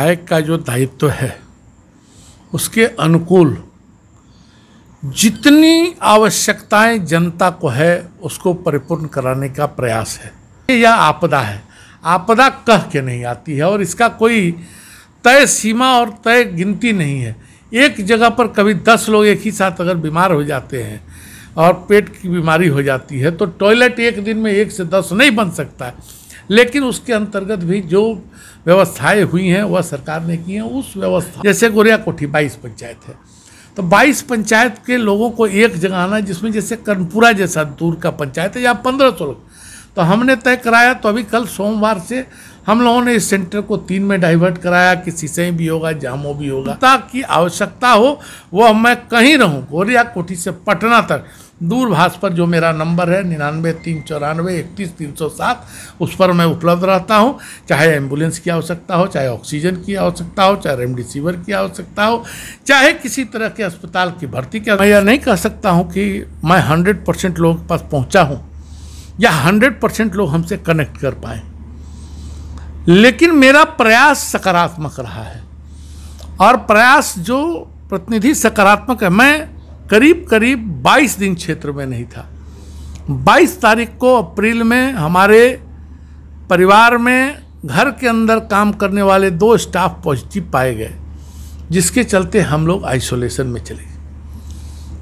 विधायक का जो दायित्व है उसके अनुकूल जितनी आवश्यकताएं जनता को है उसको परिपूर्ण कराने का प्रयास है। यह आपदा है, आपदा कह के नहीं आती है और इसका कोई तय सीमा और तय गिनती नहीं है। एक जगह पर कभी 10 लोग एक ही साथ अगर बीमार हो जाते हैं और पेट की बीमारी हो जाती है तो टॉयलेट एक दिन में 1 से 10 नहीं बन सकता है, लेकिन उसके अंतर्गत भी जो व्यवस्थाएं हुई हैं वह सरकार ने की हैं। उस व्यवस्था जैसे गोरिया कोठी 22 पंचायत है तो 22 पंचायत के लोगों को एक जगह आना, जिसमें जैसे कर्णपुरा जैसा दूर का पंचायत है जहाँ 1500 लोग, तो हमने तय कराया। तो अभी कल सोमवार से हम लोगों ने इस सेंटर को 3 में डाइवर्ट कराया कि सिसई भी होगा, जामो भी होगा, ताकि आवश्यकता हो वह मैं कहीं रहूं, गोरिया कोठी से पटना तक दूरभाष पर जो मेरा नंबर है 99 394 31 307, उस पर मैं उपलब्ध रहता हूं। चाहे एम्बुलेंस की आवश्यकता हो, चाहे ऑक्सीजन की आवश्यकता हो, चाहे रेमडेसिविर की आवश्यकता हो, चाहे किसी तरह के अस्पताल की भर्ती की। मैं यह नहीं कह सकता हूं कि मैं 100% लोगों के पास पहुंचा हूं या 100% लोग हमसे कनेक्ट कर पाए, लेकिन मेरा प्रयास सकारात्मक रहा है और प्रयास जो प्रतिनिधि सकारात्मक है। मैं करीब 22 दिन क्षेत्र में नहीं था। 22 तारीख को अप्रैल में हमारे परिवार में घर के अंदर काम करने वाले 2 स्टाफ पॉजिटिव पाए गए, जिसके चलते हम लोग आइसोलेशन में चले गए।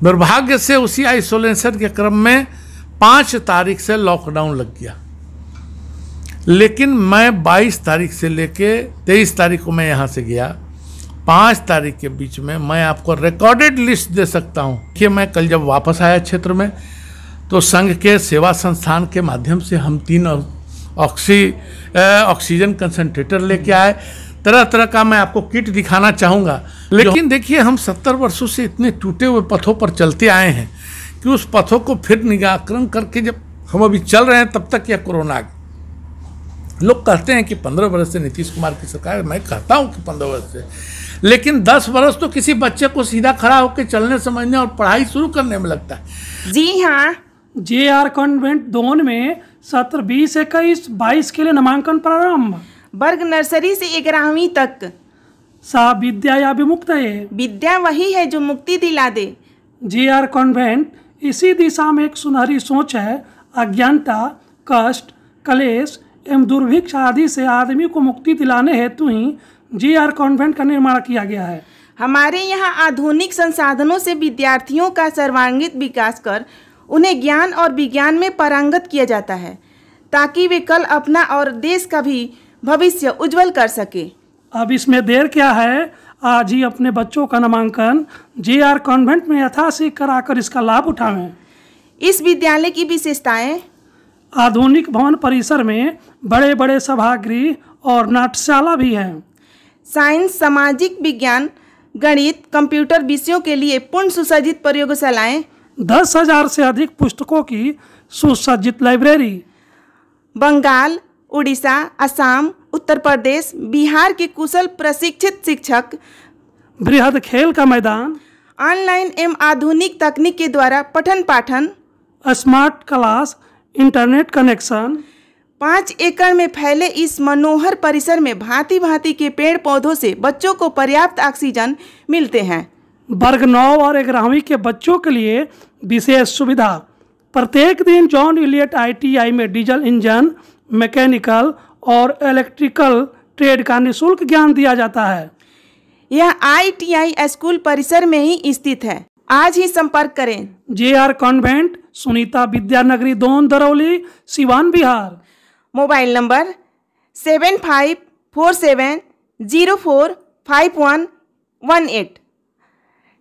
दुर्भाग्य से उसी आइसोलेशन के क्रम में 5 तारीख से लॉकडाउन लग गया, लेकिन मैं 22 तारीख से लेके 23 तारीख को मैं यहाँ से गया। 5 तारीख के बीच में मैं आपको रिकॉर्डेड लिस्ट दे सकता हूँ कि मैं कल जब वापस आया क्षेत्र में तो संघ के सेवा संस्थान के माध्यम से हम 3 ऑक्सीजन कंसंट्रेटर लेके आए। तरह तरह का मैं आपको किट दिखाना चाहूँगा, लेकिन देखिए हम 70 वर्षों से इतने टूटे हुए पथों पर चलते आए हैं कि उस पथों को फिर निराकरण करके जब हम अभी चल रहे हैं तब तक यह कोरोना आ गया। लोग कहते हैं कि 15 वर्ष से नीतीश कुमार की सरकार, मैं कहता हूं कि 15 वर्ष से, लेकिन 10 वर्ष तो किसी बच्चे को सीधा खड़ा होकर चलने समझने और पढ़ाई शुरू करने में लगता है। जी हाँ, JR कॉन्वेंट दोन में सत्र 20-21-22 के लिए नामांकन प्रारंभ। वर्ग नर्सरी से 11वीं तक। सा विद्या या विमुक्त है, विद्या वही है जो मुक्ति दिला दे। JR कॉन्वेंट इसी दिशा में एक सुनहरी सोच है। अज्ञानता, कष्ट, कलेश एवं दुर्भिक्ष आदि से आदमी को मुक्ति दिलाने हेतु ही JR कॉन्वेंट का निर्माण किया गया है। हमारे यहाँ आधुनिक संसाधनों से विद्यार्थियों का सर्वांगीण विकास कर उन्हें ज्ञान और विज्ञान में पारंगत किया जाता है, ताकि वे कल अपना और देश का भी भविष्य उज्जवल कर सके। अब इसमें देर क्या है, आज ही अपने बच्चों का नामांकन JR कॉन्वेंट में यथाशीघ्र कराकर इसका लाभ उठाएं। इस विद्यालय की विशेषताएं: आधुनिक भवन परिसर में बड़े बड़े सभागृह और नाट्यशाला भी हैं। साइंस, सामाजिक विज्ञान, गणित, कंप्यूटर विषयों के लिए पूर्ण सुसज्जित प्रयोगशालाएं। 10,000 से अधिक पुस्तकों की सुसज्जित लाइब्रेरी। बंगाल, उड़ीसा, असम, उत्तर प्रदेश, बिहार के कुशल प्रशिक्षित शिक्षक। बृहद खेल का मैदान। ऑनलाइन एवं आधुनिक तकनीक के द्वारा पठन पाठन। Smart class, internet connection. 5 एकड़ में फैले इस मनोहर परिसर में भांति भांति के पेड़ पौधों से बच्चों को पर्याप्त ऑक्सीजन मिलते हैं। वर्ग 9 और 11वीं के बच्चों के लिए विशेष सुविधा। प्रत्येक दिन जॉन इलियट ITI में डीजल इंजन, मैकेनिकल और इलेक्ट्रिकल ट्रेड का निःशुल्क ज्ञान दिया जाता है। यह ITI स्कूल परिसर में ही स्थित है। आज ही संपर्क करें। JR convent, Sunita Vidyanagari, Don Darauli, Siwan, Bihar. Mobile number 7547045118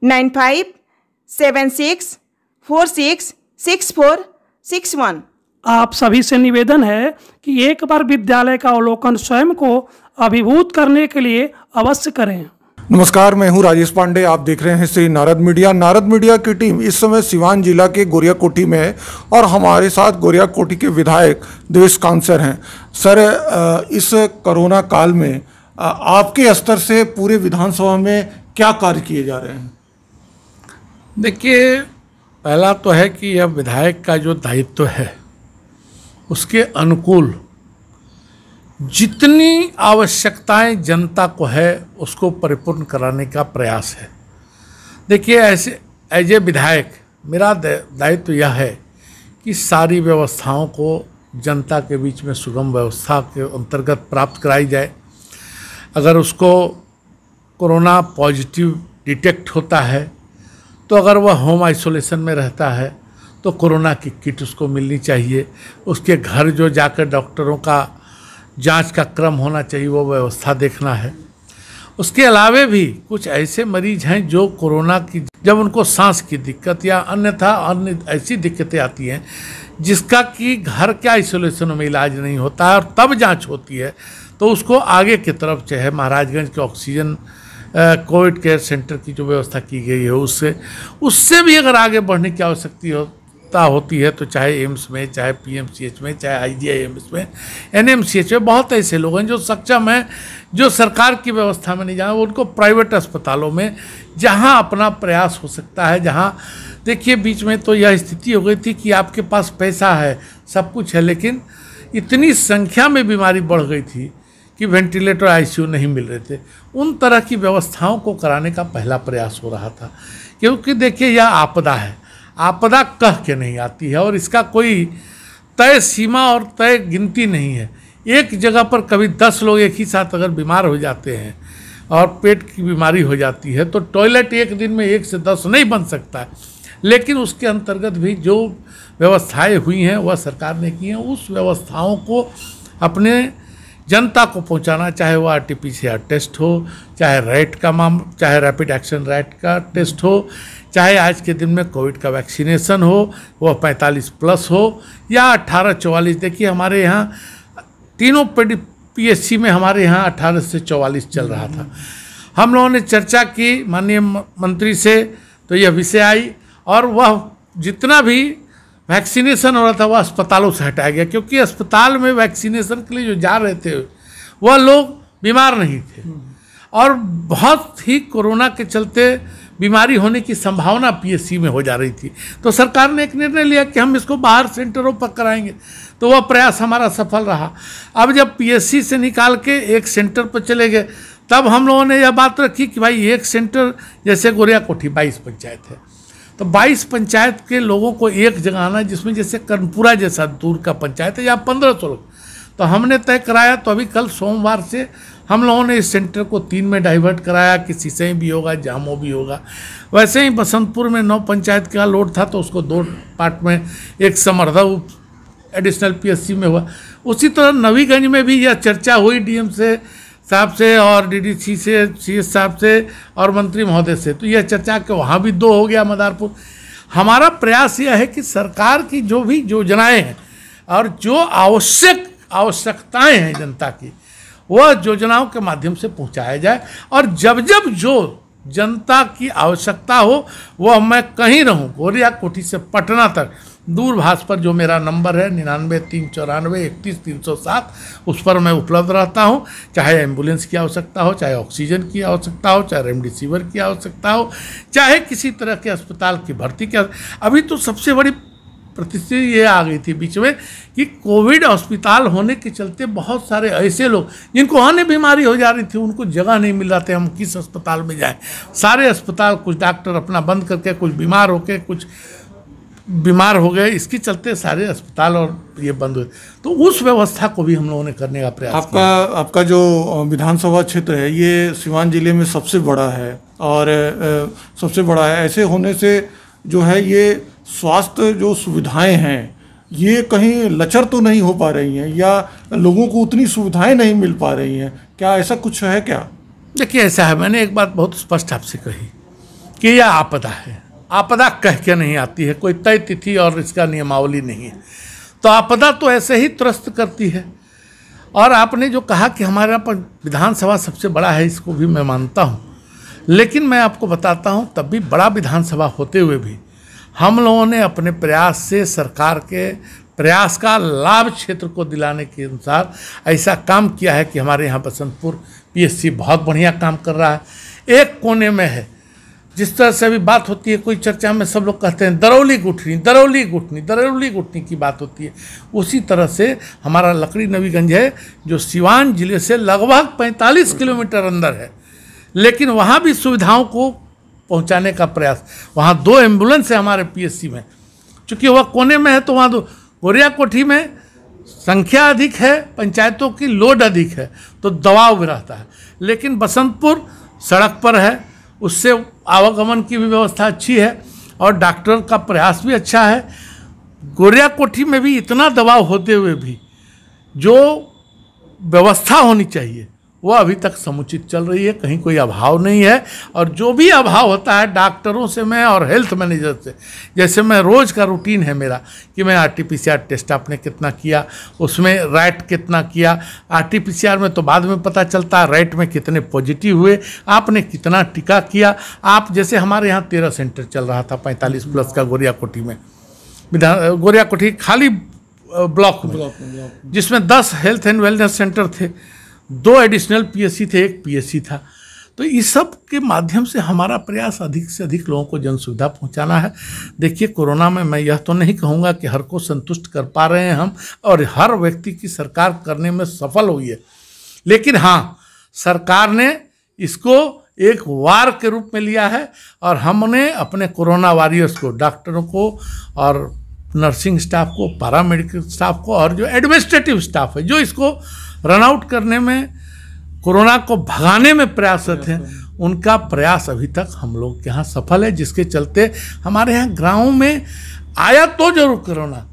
9576466461। आप सभी से निवेदन है कि एक बार विद्यालय का अवलोकन स्वयं को अभिभूत करने के लिए अवश्य करें। नमस्कार, मैं हूं राजेश पांडे। आप देख रहे हैं श्री नारद मीडिया। नारद मीडिया की टीम इस समय सिवान जिला के गोरिया कोठी में है और हमारे साथ गोरिया कोठी के विधायक देवेश कांसर हैं। सर, इस कोरोना काल में आपके स्तर से पूरे विधानसभा में क्या कार्य किए जा रहे हैं? देखिए, पहला तो है कि यह विधायक का जो दायित्व है उसके अनुकूल जितनी आवश्यकताएं जनता को है उसको परिपूर्ण कराने का प्रयास है। देखिए, ऐसे एज ए विधायक मेरा दायित्व यह है कि सारी व्यवस्थाओं को जनता के बीच में सुगम व्यवस्था के अंतर्गत प्राप्त कराई जाए। अगर उसको कोरोना पॉजिटिव डिटेक्ट होता है तो अगर वह होम आइसोलेशन में रहता है तो कोरोना की किट उसको मिलनी चाहिए। उसके घर जो जाकर डॉक्टरों का जांच का क्रम होना चाहिए, वो व्यवस्था देखना है। उसके अलावे भी कुछ ऐसे मरीज हैं जो कोरोना की, जब उनको सांस की दिक्कत या अन्य ऐसी दिक्कतें आती हैं जिसका कि घर के आइसोलेशन में इलाज नहीं होता है और तब जांच होती है, तो उसको आगे की तरफ चाहे महाराजगंज के ऑक्सीजन कोविड केयर सेंटर की जो व्यवस्था की गई है उससे भी अगर आगे बढ़ने की आवश्यकता होती है तो चाहे एम्स में, चाहे पीएमसीएच में, चाहे आईजीआईएमएस में, एनएमसीएच में बहुत ऐसे लोग हैं जो सक्षम हैं, जो सरकार की व्यवस्था में नहीं जाए, उनको प्राइवेट अस्पतालों में जहां अपना प्रयास हो सकता है। जहां देखिए, बीच में तो यह स्थिति हो गई थी कि आपके पास पैसा है, सब कुछ है, लेकिन इतनी संख्या में बीमारी बढ़ गई थी कि वेंटिलेटर, आईसीयू नहीं मिल रहे थे। उन तरह की व्यवस्थाओं को कराने का पहला प्रयास हो रहा था, क्योंकि देखिए, यह आपदा है, आपदा कह के नहीं आती है और इसका कोई तय सीमा और तय गिनती नहीं है। एक जगह पर कभी 10 लोग एक ही साथ अगर बीमार हो जाते हैं और पेट की बीमारी हो जाती है तो टॉयलेट एक दिन में 1 से 10 नहीं बन सकता है, लेकिन उसके अंतर्गत भी जो व्यवस्थाएं हुई हैं वह सरकार ने की हैं। उस व्यवस्थाओं को अपने जनता को पहुंचाना, चाहे वह आरटीपीसीआर टेस्ट हो, चाहे चाहे रैपिड एक्शन रैट का टेस्ट हो, चाहे आज के दिन में कोविड का वैक्सीनेशन हो, वह 45+ हो या 18-44। देखिए, हमारे यहाँ तीनों पीएचसी में हमारे यहाँ 18 से 44 चल रहा था। हम लोगों ने चर्चा की माननीय मंत्री से, तो यह विषय आई और वह जितना भी वैक्सीनेशन हो रहा था वह अस्पतालों से हटाया गया, क्योंकि अस्पताल में वैक्सीनेशन के लिए जो जा रहे थे वह लोग बीमार नहीं थे और बहुत ही कोरोना के चलते बीमारी होने की संभावना पीएचसी में हो जा रही थी। तो सरकार ने एक निर्णय लिया कि हम इसको बाहर सेंटरों पर कराएंगे, तो वह प्रयास हमारा सफल रहा। अब जब पीएचसी से निकाल के एक सेंटर पर चले गए, तब हम लोगों ने यह बात रखी कि भाई एक सेंटर, जैसे गोरियाकोठी 22 पंचायत है, तो 22 पंचायत के लोगों को एक जगह आना, जिसमें जैसे कर्णपुरा जैसा दूर का पंचायत है या 1500 लोग, तो हमने तय कराया। तो अभी कल सोमवार से हम लोगों ने इस सेंटर को 3 में डाइवर्ट कराया कि सिसई भी होगा, जामो भी होगा। वैसे ही बसंतपुर में 9 पंचायत का लोड था तो उसको 2 पार्ट में, एक समर्धा एडिशनल पीएचसी में हुआ। उसी तरह नवीगंज में भी यह चर्चा हुई डीएम साहब से और डीडीसी से, सीएस साहब से और मंत्री महोदय से, तो यह चर्चा कि वहाँ भी 2 हो गया मदारपुर। हमारा प्रयास यह है कि सरकार की जो भी योजनाएं हैं और जो आवश्यकताएं हैं जनता की, वह योजनाओं के माध्यम से पहुंचाया जाए और जब जब जो जनता की आवश्यकता हो वह मैं कहीं रहूं, गोरियाकोठी से पटना तक, दूरभाष पर जो मेरा नंबर है 99-394-31-307, उस पर मैं उपलब्ध रहता हूं। चाहे एम्बुलेंस की आवश्यकता हो, चाहे ऑक्सीजन की आवश्यकता हो, चाहे रेमडेसिविर की आवश्यकता हो, चाहे किसी तरह के अस्पताल की भर्ती की। अभी तो सबसे बड़ी परिस्थिति ये आ गई थी बीच में कि कोविड अस्पताल होने के चलते बहुत सारे ऐसे लोग जिनको अन्य बीमारी हो जा रही थी, उनको जगह नहीं मिल रहा था, हम किस अस्पताल में जाएं। सारे अस्पताल, कुछ डॉक्टर अपना बंद करके, कुछ बीमार होके, कुछ बीमार हो गए, इसके चलते सारे अस्पताल और ये बंद हुए। तो उस व्यवस्था को भी हम लोगों ने करने का प्रयास किया। आपका जो विधानसभा क्षेत्र है ये सिवान जिले में सबसे बड़ा है और सबसे बड़ा है। ऐसे होने से जो है ये स्वास्थ्य जो सुविधाएं हैं ये कहीं लचर तो नहीं हो पा रही हैं या लोगों को उतनी सुविधाएं नहीं मिल पा रही हैं, क्या ऐसा कुछ है क्या? देखिए, ऐसा है, मैंने एक बात बहुत स्पष्ट आपसे कही कि यह आपदा है। आपदा कह के नहीं आती है, कोई तय तिथि और इसका नियमावली नहीं है। तो आपदा तो ऐसे ही त्रस्त करती है। और आपने जो कहा कि हमारा विधानसभा सबसे बड़ा है, इसको भी मैं मानता हूँ, लेकिन मैं आपको बताता हूँ तब भी बड़ा विधानसभा होते हुए भी हम लोगों ने अपने प्रयास से सरकार के प्रयास का लाभ क्षेत्र को दिलाने के अनुसार ऐसा काम किया है कि हमारे यहाँ बसंतपुर पीएचसी बहुत बढ़िया काम कर रहा है। एक कोने में है जिस तरह से अभी बात होती है, कोई चर्चा में सब लोग कहते हैं दरौली गुठनी, दरौली गुठनी, दरौली गुठनी की बात होती है, उसी तरह से हमारा लकड़ी नबीगंज है जो सिवान जिले से लगभग 45 किलोमीटर अंदर है, लेकिन वहाँ भी सुविधाओं को पहुँचाने का प्रयास। वहाँ 2 एम्बुलेंस है हमारे PSC में, चूँकि वह कोने में है तो वहाँ गोरिया कोठी में संख्या अधिक है, पंचायतों की लोड अधिक है, तो दबाव भी रहता है। लेकिन बसंतपुर सड़क पर है, उससे आवागमन की भी व्यवस्था अच्छी है और डॉक्टर का प्रयास भी अच्छा है। गोरिया कोठी में भी इतना दबाव होते हुए भी जो व्यवस्था होनी चाहिए वो अभी तक समुचित चल रही है, कहीं कोई अभाव नहीं है। और जो भी अभाव होता है डॉक्टरों से मैं और हेल्थ मैनेजर से, जैसे मैं रोज़ का रूटीन है मेरा कि मैं RT-PCR टेस्ट आपने कितना किया, उसमें रैट कितना किया, RT-PCR में तो बाद में पता चलता है रैट में कितने पॉजिटिव हुए, आपने कितना टीका किया। आप जैसे हमारे यहाँ 13 सेंटर चल रहा था 45+ का गोरिया कोठी में, गोरिया कोठी खाली ब्लॉक में, जिसमें 10 हेल्थ एंड वेलनेस सेंटर थे, 2 एडिशनल PSC थे, 1 PSC था। तो इस सब के माध्यम से हमारा प्रयास अधिक से अधिक लोगों को जन सुविधा पहुंचाना है। देखिए, कोरोना में मैं यह तो नहीं कहूँगा कि हर को संतुष्ट कर पा रहे हैं हम, और हर व्यक्ति की सरकार करने में सफल हुई है, लेकिन हाँ, सरकार ने इसको एक वार के रूप में लिया है और हमने अपने कोरोना वॉरियर्स को, डॉक्टरों को और नर्सिंग स्टाफ को, पैरामेडिकल स्टाफ को और जो एडमिनिस्ट्रेटिव स्टाफ है जो इसको रन आउट करने में, कोरोना को भगाने में प्रयासरत हैं, उनका प्रयास अभी तक हम लोग के यहाँ सफल है, जिसके चलते हमारे यहाँ गाँव में आया तो जरूर कोरोना,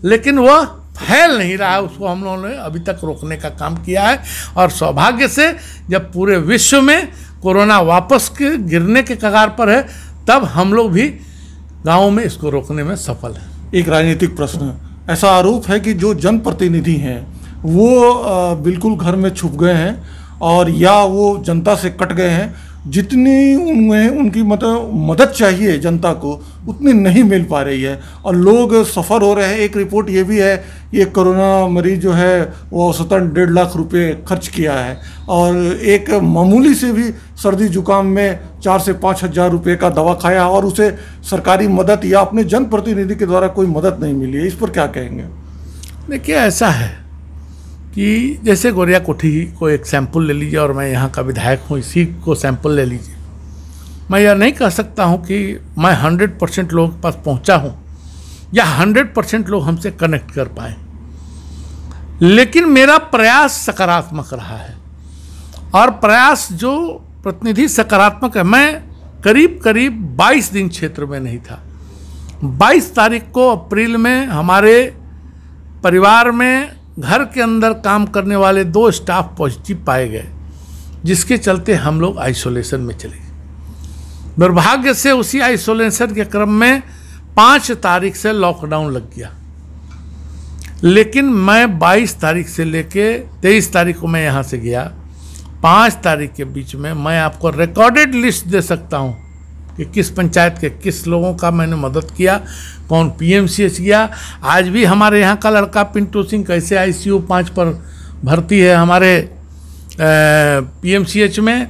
लेकिन वह फैल नहीं रहा है। उसको हम लोगों ने अभी तक रोकने का काम किया है और सौभाग्य से जब पूरे विश्व में कोरोना वापस के गिरने के कगार पर है, तब हम लोग भी गाँव में इसको रोकने में सफल हैं। एक राजनीतिक प्रश्न, ऐसा आरोप है कि जो जनप्रतिनिधि हैं वो बिल्कुल घर में छुप गए हैं और या वो जनता से कट गए हैं, जितनी उन्हें उनकी मदद चाहिए जनता को उतनी नहीं मिल पा रही है और लोग सफ़र हो रहे हैं। एक रिपोर्ट ये भी है, ये कोरोना मरीज जो है वो औसतन 1.5 लाख रुपए खर्च किया है और एक मामूली से भी सर्दी जुकाम में 4 से 5 हज़ार रुपये का दवा खाया और उसे सरकारी मदद या अपने जनप्रतिनिधि के द्वारा कोई मदद नहीं मिली है। इस पर क्या कहेंगे? देखिए, ऐसा है कि जैसे गोरिया कोठी को एक सैंपल ले लीजिए, और मैं यहाँ का विधायक हूँ, इसी को सैंपल ले लीजिए। मैं यह नहीं कह सकता हूँ कि मैं 100% लोगों के पास पहुँचा हूँ या 100% लोग हमसे कनेक्ट कर पाए, लेकिन मेरा प्रयास सकारात्मक रहा है और प्रयास जो प्रतिनिधि सकारात्मक है। मैं करीब 22 दिन क्षेत्र में नहीं था। 22 तारीख को अप्रैल में हमारे परिवार में घर के अंदर काम करने वाले 2 स्टाफ पॉजिटिव पाए गए, जिसके चलते हम लोग आइसोलेशन में चले गए। दुर्भाग्य से उसी आइसोलेशन के क्रम में 5 तारीख से लॉकडाउन लग गया, लेकिन मैं 22 तारीख से लेके 23 तारीख को मैं यहाँ से गया। 5 तारीख के बीच में मैं आपको रिकॉर्डेड लिस्ट दे सकता हूँ कि किस पंचायत के किस लोगों का मैंने मदद किया, कौन PMCH गया। आज भी हमारे यहाँ का लड़का पिंटू सिंह कैसे ICU 5 पर भर्ती है हमारे PMCH में,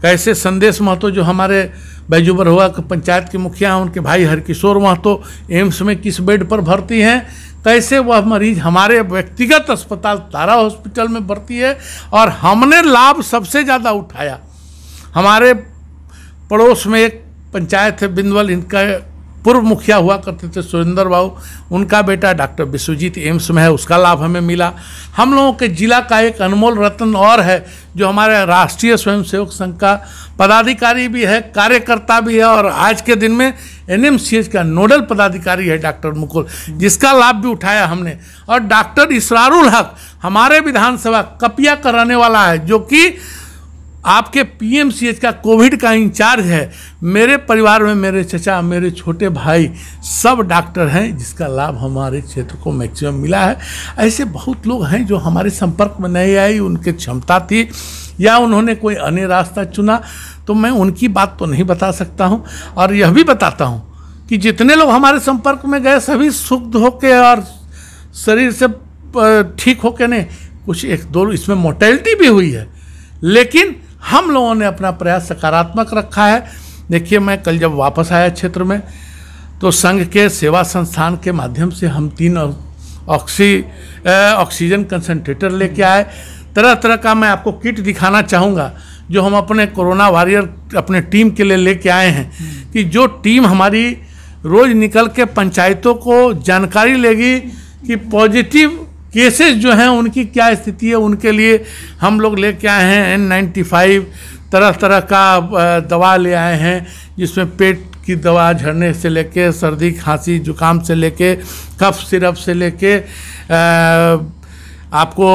कैसे संदेश महतो जो हमारे बैजूबर हुआ पंचायत के मुखिया हैं, उनके भाई हरकिशोर महतो एम्स में किस बेड पर भर्ती हैं, कैसे वह मरीज हमारे व्यक्तिगत अस्पताल तारा हॉस्पिटल में भर्ती है। और हमने लाभ सबसे ज़्यादा उठाया। हमारे पड़ोस में एक पंचायत है बिंदवल, इनका पूर्व मुखिया हुआ करते थे सुरेंद्र बाबू, उनका बेटा डॉक्टर विश्वजीत एम्स में है, उसका लाभ हमें मिला। हम लोगों के जिला का एक अनमोल रत्न और है जो हमारे राष्ट्रीय स्वयंसेवक संघ का पदाधिकारी भी है, कार्यकर्ता भी है और आज के दिन में NMCH का नोडल पदाधिकारी है डॉक्टर मुकुल, जिसका लाभ भी उठाया हमने। और डॉक्टर इसरारुल हक हमारे विधानसभा कपिया का रहने वाला है, जो कि आपके PMCH का कोविड का इंचार्ज है। मेरे परिवार में मेरे चचा, मेरे छोटे भाई सब डॉक्टर हैं, जिसका लाभ हमारे क्षेत्र को मैक्सिमम मिला है। ऐसे बहुत लोग हैं जो हमारे संपर्क में नहीं आए, उनकी क्षमता थी या उन्होंने कोई अन्य रास्ता चुना, तो मैं उनकी बात तो नहीं बता सकता हूं। और यह भी बताता हूं कि जितने लोग हमारे संपर्क में गए सभी सुख होके और शरीर से ठीक होके नहीं, कुछ 1-2 इसमें मोर्टेलिटी भी हुई है, लेकिन हम लोगों ने अपना प्रयास सकारात्मक रखा है। देखिए, मैं कल जब वापस आया क्षेत्र में तो संघ के सेवा संस्थान के माध्यम से हम 3 ऑक्सीजन कंसंट्रेटर लेके आए। तरह तरह का मैं आपको किट दिखाना चाहूँगा जो हम अपने कोरोना वॉरियर अपने टीम के लिए लेके आए हैं, कि जो टीम हमारी रोज़ निकल के पंचायतों को जानकारी लेगी कि पॉजिटिव केसेस जो हैं उनकी क्या स्थिति है। उनके लिए हम लोग लेके आए हैं N95, तरह तरह का दवा ले आए हैं, जिसमें पेट की दवा झड़ने से लेके सर्दी खांसी जुकाम से लेके कफ सिरप से लेके आपको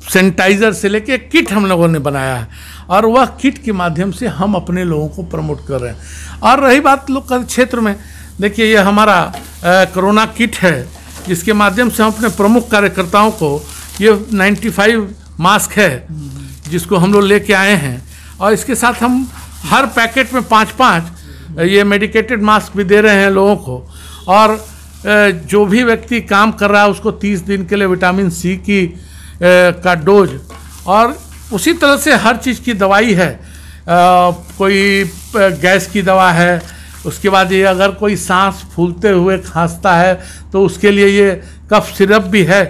सैनिटाइज़र से लेके किट हम लोगों ने बनाया है, और वह किट के माध्यम से हम अपने लोगों को प्रमोट कर रहे हैं। और रही बात लोकल क्षेत्र में, देखिए ये हमारा कोरोना किट है, जिसके माध्यम से हम अपने प्रमुख कार्यकर्ताओं को, ये 95 मास्क है जिसको हम लोग लेके आए हैं, और इसके साथ हम हर पैकेट में 5-5 ये मेडिकेटेड मास्क भी दे रहे हैं लोगों को। और जो भी व्यक्ति काम कर रहा है उसको 30 दिन के लिए विटामिन सी की का डोज, और उसी तरह से हर चीज़ की दवाई है। कोई गैस की दवा है, उसके बाद ये अगर कोई सांस फूलते हुए खांसता है तो उसके लिए ये कफ सिरप भी है।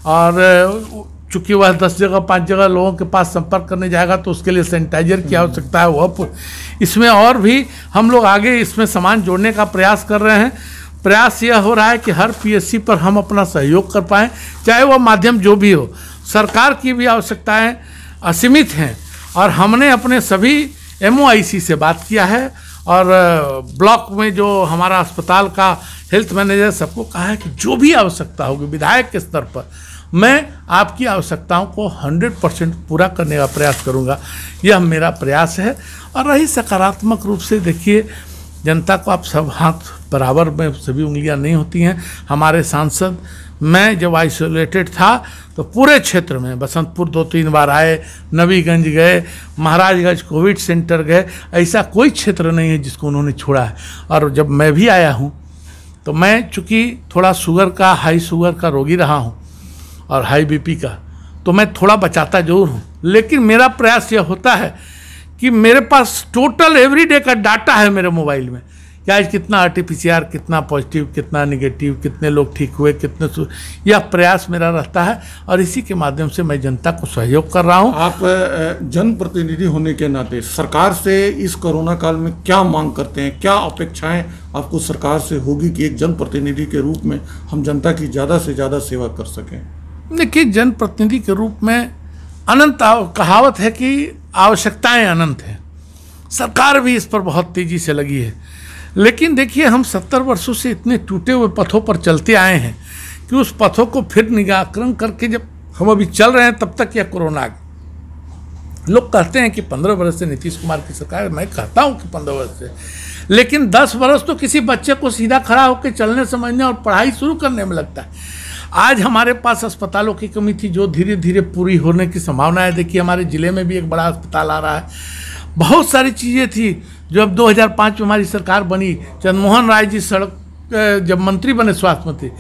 और चूँकि वह 10 जगह 5 जगह लोगों के पास संपर्क करने जाएगा तो उसके लिए सैनिटाइजर की आवश्यकता है, वह इसमें और भी हम लोग आगे इसमें सामान जोड़ने का प्रयास कर रहे हैं। प्रयास यह हो रहा है कि हर पीएससी पर हम अपना सहयोग कर पाएँ, चाहे वह माध्यम जो भी हो। सरकार की भी आवश्यकताएं असीमित हैं, और हमने अपने सभी MOIC से बात किया है, और ब्लॉक में जो हमारा अस्पताल का हेल्थ मैनेजर सबको कहा है कि जो भी आवश्यकता होगी विधायक के स्तर पर मैं आपकी आवश्यकताओं को 100% पूरा करने का प्रयास करूंगा। यह मेरा प्रयास है। और रही सकारात्मक रूप से, देखिए जनता को आप सब हाथ बराबर में सभी उंगलियां नहीं होती हैं। हमारे सांसद, मैं जब आइसोलेटेड था तो पूरे क्षेत्र में बसंतपुर 2-3 बार आए, नबीगंज गए, महाराजगंज कोविड सेंटर गए, ऐसा कोई क्षेत्र नहीं है जिसको उन्होंने छोड़ा है। और जब मैं भी आया हूँ तो मैं चूँकि थोड़ा हाई शुगर का रोगी रहा हूँ और हाई BP का, तो मैं थोड़ा बचाता जरूर हूँ, लेकिन मेरा प्रयास यह होता है कि मेरे पास टोटल एवरीडे का डाटा है मेरे मोबाइल में, कि आज कितना RT-PCR, कितना पॉजिटिव, कितना निगेटिव, कितने लोग ठीक हुए, कितने यह प्रयास मेरा रहता है, और इसी के माध्यम से मैं जनता को सहयोग कर रहा हूँ। आप जनप्रतिनिधि होने के नाते सरकार से इस कोरोना काल में क्या मांग करते हैं, क्या अपेक्षाएं आपको सरकार से होगी कि एक जनप्रतिनिधि के रूप में हम जनता की ज़्यादा से ज़्यादा सेवा कर सकें? देखिए, जनप्रतिनिधि के रूप में अनंत कहावत है कि आवश्यकताएं अनंत हैं। सरकार भी इस पर बहुत तेज़ी से लगी है, लेकिन देखिए हम 70 वर्षों से इतने टूटे हुए पथों पर चलते आए हैं कि उस पथों को फिर निगाहकरण करके जब हम अभी चल रहे हैं तब तक यह कोरोना आ गया। लोग कहते हैं कि 15 वर्ष से नीतीश कुमार की सरकार, मैं कहता हूँ कि 15 वर्ष से, लेकिन 10 वर्ष तो किसी बच्चे को सीधा खड़ा होकर चलने समझने और पढ़ाई शुरू करने में लगता है। आज हमारे पास अस्पतालों की कमी थी जो धीरे धीरे पूरी होने की संभावना है। देखिए हमारे ज़िले में भी एक बड़ा अस्पताल आ रहा है। बहुत सारी चीज़ें थी जो अब 2005 में हमारी सरकार बनी, चंद्रमोहन राय जी सड़क जब मंत्री बने स्वास्थ्य मंत्री,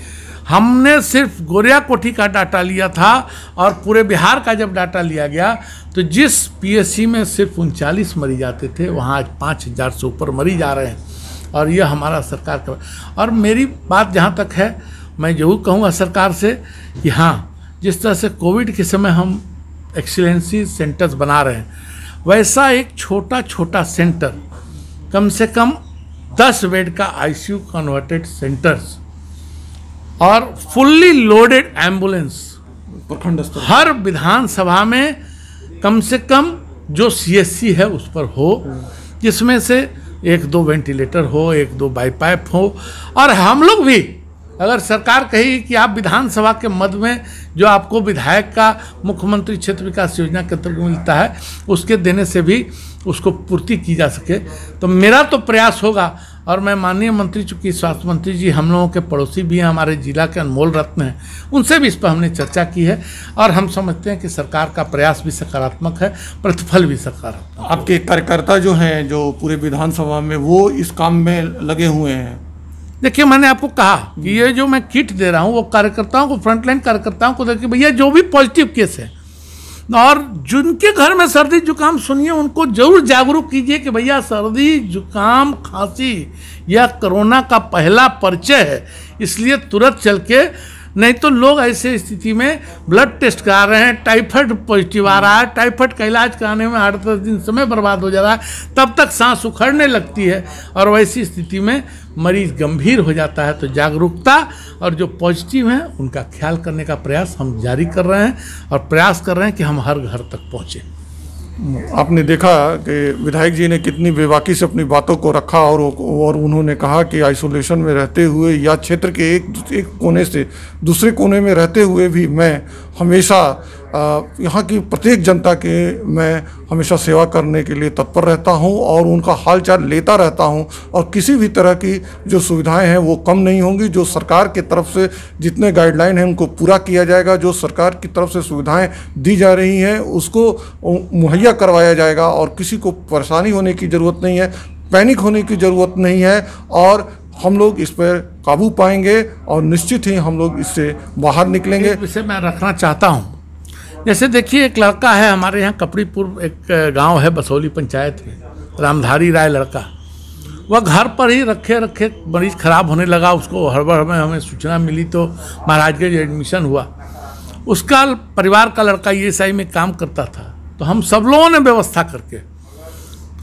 हमने सिर्फ गोरियाकोठी का डाटा लिया था, और पूरे बिहार का जब डाटा लिया गया तो जिस PSC में सिर्फ 39 मरीज आते थे वहाँ आज 5000 से ऊपर मरीज आ रहे हैं, और यह हमारा सरकार का। और मेरी बात जहाँ तक है, मैं जरूर कहूँगा सरकार से कि हाँ, जिस तरह से कोविड के समय हम एक्सीलेंसी सेंटर्स बना रहे हैं, वैसा एक छोटा छोटा सेंटर, कम से कम 10 बेड का ICU कन्वर्टेड सेंटर्स और फुल्ली लोडेड एम्बुलेंस प्रखंड स्तर हर विधानसभा में कम से कम जो CSC है उस पर हो, जिसमें से 1-2 वेंटिलेटर हो, 1-2 बाईपाइप हो। और हम लोग भी, अगर सरकार कही कि आप विधानसभा के मद में जो आपको विधायक का मुख्यमंत्री क्षेत्र विकास योजना के अंतर्गत मिलता है उसके देने से भी उसको पूर्ति की जा सके, तो मेरा तो प्रयास होगा। और मैं माननीय मंत्री, चूँकि स्वास्थ्य मंत्री जी हम लोगों के पड़ोसी भी हैं, हमारे जिला के अनमोल रत्न हैं, उनसे भी इस पर हमने चर्चा की है, और हम समझते हैं कि सरकार का प्रयास भी सकारात्मक है, प्रतिफल भी सकारात्मक। आपके कार्यकर्ता जो हैं, जो पूरे विधानसभा में, वो इस काम में लगे हुए हैं? देखिए मैंने आपको कहा कि ये जो मैं किट दे रहा हूँ वो कार्यकर्ताओं को, फ्रंटलाइन कार्यकर्ताओं को देखिए, भैया जो भी पॉजिटिव केस है और जिनके घर में सर्दी जुकाम सुनिए उनको जरूर जागरूक कीजिए कि भैया सर्दी जुकाम खांसी यह कोरोना का पहला परिचय है, इसलिए तुरंत चल के, नहीं तो लोग ऐसे स्थिति में ब्लड टेस्ट करा रहे हैं, टाइफाइड पॉजिटिव आ रहा है, टाइफाइड का इलाज कराने में 8-10 दिन समय बर्बाद हो जा रहा है, तब तक सांस उखड़ने लगती है और वैसी स्थिति में मरीज गंभीर हो जाता है। तो जागरूकता और जो पॉजिटिव हैं उनका ख्याल करने का प्रयास हम जारी कर रहे हैं और प्रयास कर रहे हैं कि हम हर घर तक पहुँचें। आपने देखा कि विधायक जी ने कितनी बेबाकी से अपनी बातों को रखा और उन्होंने कहा कि आइसोलेशन में रहते हुए या क्षेत्र के एक कोने से दूसरे कोने में रहते हुए भी मैं हमेशा यहाँ की प्रत्येक जनता के मैं हमेशा सेवा करने के लिए तत्पर रहता हूँ और उनका हालचाल लेता रहता हूँ और किसी भी तरह की जो सुविधाएं हैं वो कम नहीं होंगी। जो सरकार की तरफ से जितने गाइडलाइन हैं उनको पूरा किया जाएगा, जो सरकार की तरफ से सुविधाएं दी जा रही हैं उसको मुहैया करवाया जाएगा और किसी को परेशानी होने की ज़रूरत नहीं है, पैनिक होने की ज़रूरत नहीं है और हम लोग इस पर काबू पाएंगे और निश्चित ही हम लोग इससे बाहर निकलेंगे। एक विषय मैं रखना चाहता हूँ, जैसे देखिए एक लड़का है हमारे यहाँ कपड़ीपुर एक गांव है बसौली पंचायत में, रामधारी राय लड़का, वह घर पर ही रखे रखे मरीज खराब होने लगा, उसको हड़बड़ में हमें सूचना मिली तो महाराजगंज एडमिशन हुआ। उसका परिवार का लड़का ESI में काम करता था, तो हम सब लोगों ने व्यवस्था करके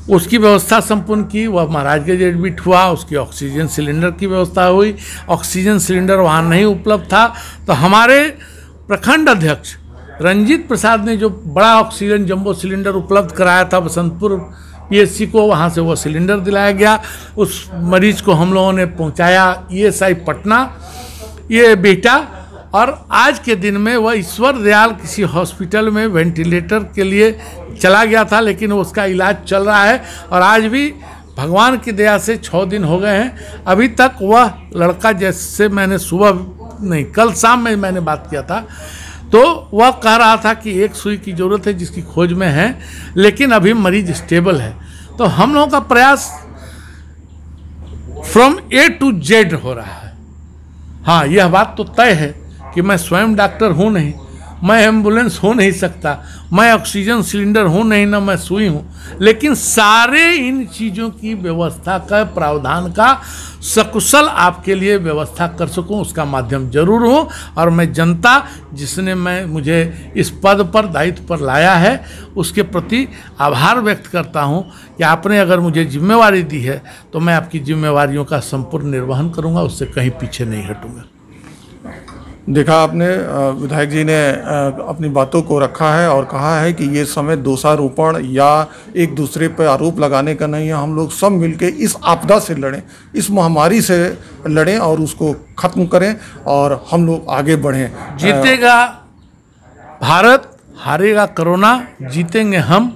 उसकी व्यवस्था संपूर्ण की, वह महाराजगंज एडमिट हुआ, उसकी ऑक्सीजन सिलेंडर की व्यवस्था हुई। ऑक्सीजन सिलेंडर वहाँ नहीं उपलब्ध था तो हमारे प्रखंड अध्यक्ष रंजीत प्रसाद ने जो बड़ा ऑक्सीजन जंबो सिलेंडर उपलब्ध कराया था बसंतपुर PSC को, वहाँ से वो सिलेंडर दिलाया गया। उस मरीज को हम लोगों ने पहुँचाया ESI पटना ये बेटा, और आज के दिन में वह ईश्वर दयाल किसी हॉस्पिटल में वेंटिलेटर के लिए चला गया था, लेकिन उसका इलाज चल रहा है और आज भी भगवान की दया से 6 दिन हो गए हैं, अभी तक वह लड़का, जैसे मैंने सुबह नहीं कल शाम में मैंने बात किया था तो वह कह रहा था कि एक सुई की ज़रूरत है जिसकी खोज में है, लेकिन अभी मरीज स्टेबल है। तो हम लोगों का प्रयास फ्रॉम A to Z हो रहा है। हाँ, यह बात तो तय है कि मैं स्वयं डॉक्टर हूँ नहीं, मैं एम्बुलेंस हो नहीं सकता, मैं ऑक्सीजन सिलेंडर हूँ नहीं, ना मैं सुई हूँ, लेकिन सारे इन चीज़ों की व्यवस्था का प्रावधान का सकुशल आपके लिए व्यवस्था कर सकूं उसका माध्यम जरूर हूँ। और मैं जनता जिसने मुझे इस पद पर दायित्व पर लाया है उसके प्रति आभार व्यक्त करता हूँ कि आपने अगर मुझे जिम्मेवारी दी है तो मैं आपकी जिम्मेवारियों का संपूर्ण निर्वहन करूँगा, उससे कहीं पीछे नहीं हटूँगा। देखा आपने, विधायक जी ने अपनी बातों को रखा है और कहा है कि ये समय दोषारोपण या एक दूसरे पर आरोप लगाने का नहीं है। हम लोग सब मिलके इस आपदा से लड़ें, इस महामारी से लड़ें और उसको ख़त्म करें और हम लोग आगे बढ़ें। जीतेगा भारत, हारेगा कोरोना, जीतेंगे हम,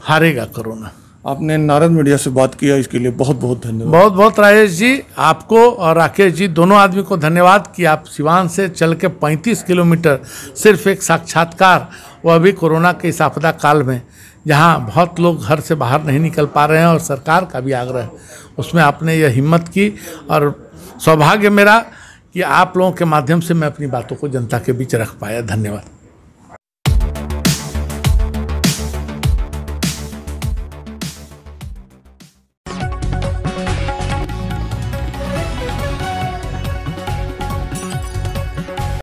हारेगा कोरोना। आपने नारद मीडिया से बात किया, इसके लिए बहुत बहुत धन्यवाद। बहुत बहुत राजेश जी, आपको और राकेश जी दोनों आदमी को धन्यवाद कि आप सिवान से चल के 35 किलोमीटर सिर्फ एक साक्षात्कार, वह भी कोरोना के इस आपदा काल में जहां बहुत लोग घर से बाहर नहीं निकल पा रहे हैं और सरकार का भी आग्रह है, उसमें आपने यह हिम्मत की और सौभाग्य मेरा कि आप लोगों के माध्यम से मैं अपनी बातों को जनता के बीच रख पाया। धन्यवाद।